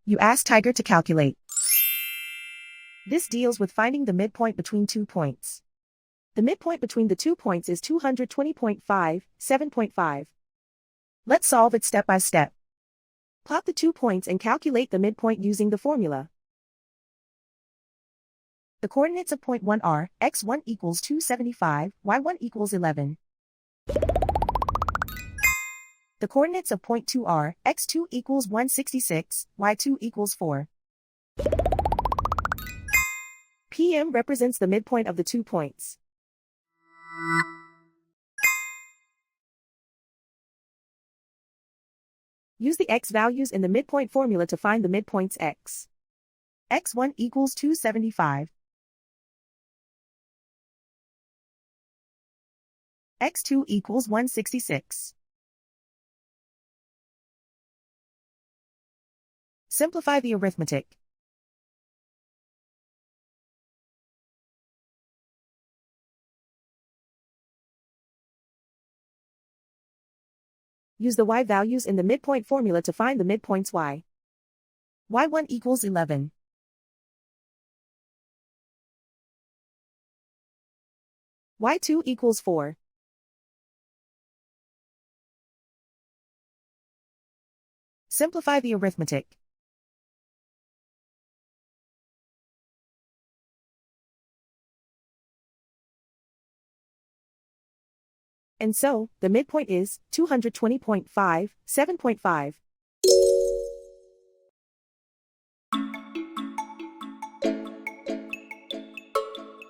You ask Tiger to calculate. This deals with finding the midpoint between 2 points. The midpoint between the 2 points is 220.5, 7.5. Let's solve it step by step. Plot the 2 points and calculate the midpoint using the formula. The coordinates of point 1 are x1 equals 275, y1 equals 11. The coordinates of point 2 are x2 equals 166, y2 equals 4. PM represents the midpoint of the 2 points. Use the x values in the midpoint formula to find the midpoints x. x1 equals 275. x2 equals 166. Simplify the arithmetic. Use the y values in the midpoint formula to find the midpoints y. y1 equals 11. y2 equals 4. Simplify the arithmetic. And so, the midpoint is 220.5, 7.5.